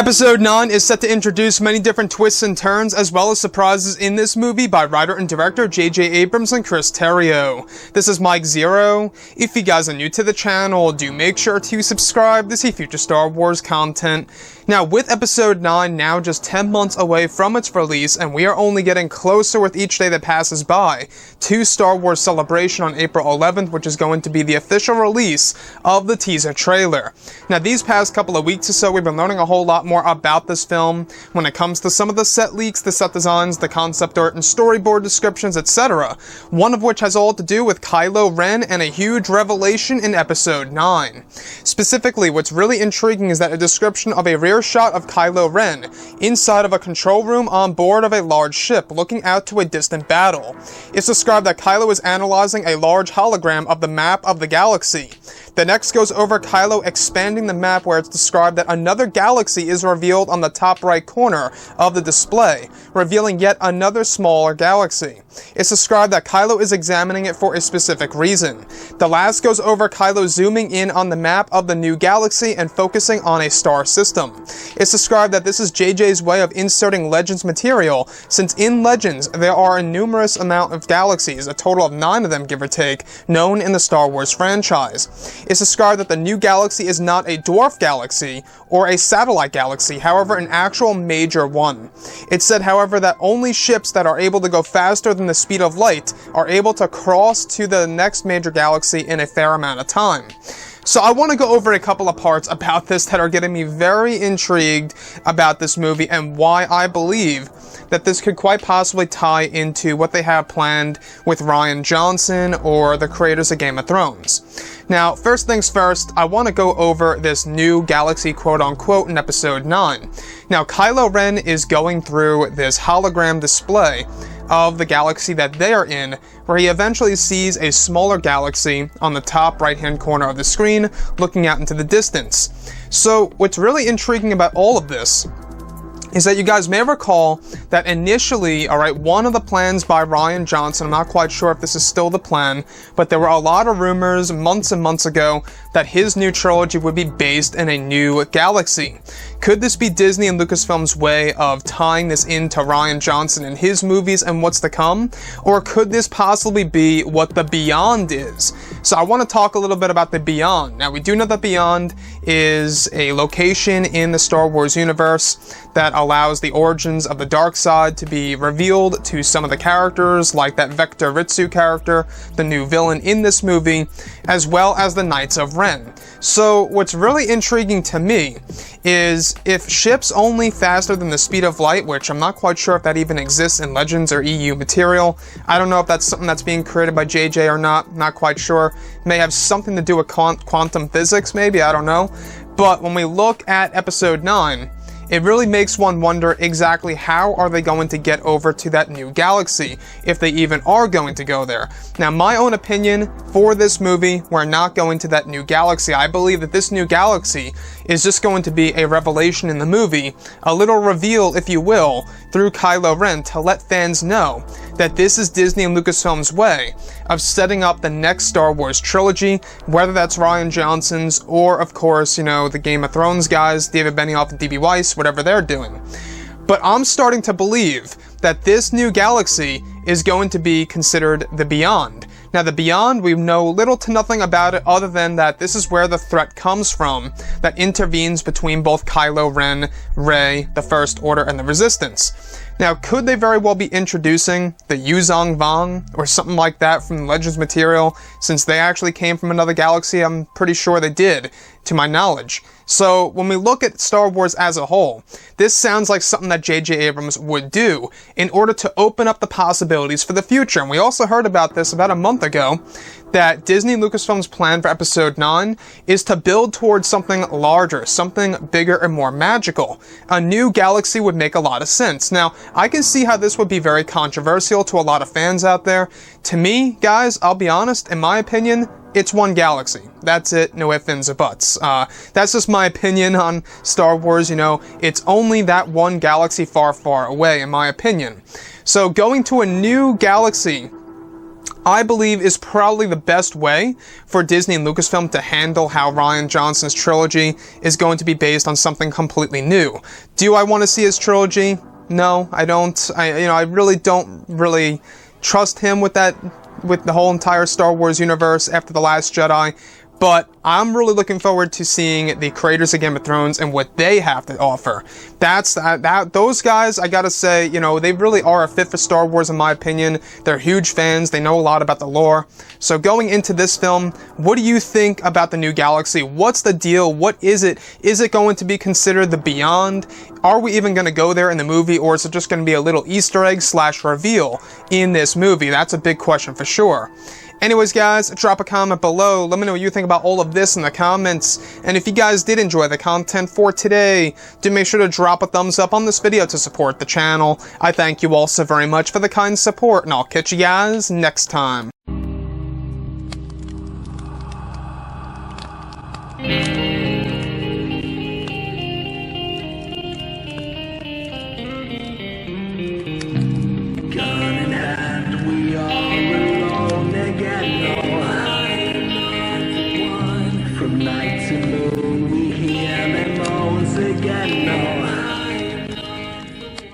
Episode 9 is set to introduce many different twists and turns, as well as surprises in this movie by writer and director J.J. Abrams and Chris Terrio. This is Mike Zero. If you guys are new to the channel, do make sure to subscribe to see future Star Wars content. Now, with Episode 9 now just 10 months away from its release, and we are only getting closer with each day that passes by, to Star Wars Celebration on April 11th, which is going to be the official release of the teaser trailer. Now, these past couple of weeks or so, we've been learning a whole lot more about this film when it comes to some of the set leaks, the set designs, the concept art, and storyboard descriptions, etc. One of which has all to do with Kylo Ren and a huge revelation in Episode 9. Specifically, what's really intriguing is that a description of a rear shot of Kylo Ren inside of a control room on board of a large ship looking out to a distant battle. It's described that Kylo is analyzing a large hologram of the map of the galaxy. The next goes over Kylo expanding the map, where it's described that another galaxy is revealed on the top right corner of the display, revealing yet another smaller galaxy. It's described that Kylo is examining it for a specific reason. The last goes over Kylo zooming in on the map of the new galaxy and focusing on a star system. It's described that this is JJ's way of inserting Legends material, since in Legends there are a numerous amount of galaxies, a total of 9 of them give or take, known in the Star Wars franchise. It's described that the new galaxy is not a dwarf galaxy or a satellite galaxy, however an actual major one. It said, however, that only ships that are able to go faster than the speed of light are able to cross to the next major galaxy in a fair amount of time. So I want to go over a couple of parts about this that are getting me very intrigued about this movie and why I believe that this could quite possibly tie into what they have planned with Rian Johnson or the creators of Game of Thrones. Now, first things first, I want to go over this new galaxy quote-unquote in Episode 9. Now, Kylo Ren is going through this hologram display of the galaxy that they are in, where he eventually sees a smaller galaxy on the top right-hand corner of the screen, looking out into the distance. So, what's really intriguing about all of this is that you guys may recall that initially, one of the plans by Rian Johnson, I'm not quite sure if this is still the plan, but there were a lot of rumors months and months ago that his new trilogy would be based in a new galaxy. Could this be Disney and Lucasfilm's way of tying this into Rian Johnson and his movies and what's to come? Or could this possibly be what the Beyond is? So I want to talk a little bit about the Beyond. Now, we do know that Beyond is a location in the Star Wars universe that allows the origins of the dark side to be revealed to some of the characters, like that Vector Ritsu character, the new villain in this movie, as well as the Knights of Ren. So what's really intriguing to me is if ships only faster than the speed of light, which I'm not quite sure if that even exists in Legends or EU material. I don't know if that's something that's being created by JJ or not quite sure. It may have something to do with quantum physics, maybe, I don't know. But when we look at Episode 9, it really makes one wonder exactly how are they going to get over to that new galaxy, if they even are going to go there. Now, my own opinion for this movie, we're not going to that new galaxy. I believe that this new galaxy is just going to be a revelation in the movie, a little reveal, if you will, through Kylo Ren to let fans know that this is Disney and Lucasfilm's way of setting up the next Star Wars trilogy, whether that's Rian Johnson's or, of course, the Game of Thrones guys, David Benioff and D.B. Weiss, whatever they're doing. But I'm starting to believe that this new galaxy is going to be considered the Beyond. Now, the Beyond, we know little to nothing about it other than that this is where the threat comes from that intervenes between both Kylo Ren, Rey, the First Order, and the Resistance. Now, could they very well be introducing the Yuzong Vong or something like that from Legends material, since they actually came from another galaxy? I'm pretty sure they did, to my knowledge. So, when we look at Star Wars as a whole, this sounds like something that J.J. Abrams would do in order to open up the possibilities for the future. And we also heard about this about a month ago, that Disney and Lucasfilm's plan for Episode 9 is to build towards something larger, something bigger and more magical. A new galaxy would make a lot of sense. Now, I can see how this would be very controversial to a lot of fans out there. To me, guys, I'll be honest, in my opinion, it's one galaxy. That's it, no ifs, ands, or buts. That's just my opinion on Star Wars, it's only that one galaxy far, far away, in my opinion. So going to a new galaxy I believe is probably the best way for Disney and Lucasfilm to handle how Rian Johnson's trilogy is going to be based on something completely new. Do I want to see his trilogy? No, I don't. I really don't really trust him with the whole entire Star Wars universe after The Last Jedi. But I'm really looking forward to seeing the creators of Game of Thrones and what they have to offer. Those guys, I gotta say, they really are a fit for Star Wars in my opinion. They're huge fans. They know a lot about the lore. So going into this film, what do you think about the new galaxy? What's the deal? What is it? Is it going to be considered the Beyond? Are we even going to go there in the movie, or is it just going to be a little Easter egg / reveal in this movie? That's a big question for sure. Anyways, guys, drop a comment below. Let me know what you think about all of this in the comments. And if you guys did enjoy the content for today, do make sure to drop a thumbs up on this video to support the channel. I thank you all so very much for the kind support, and I'll catch you guys next time. From night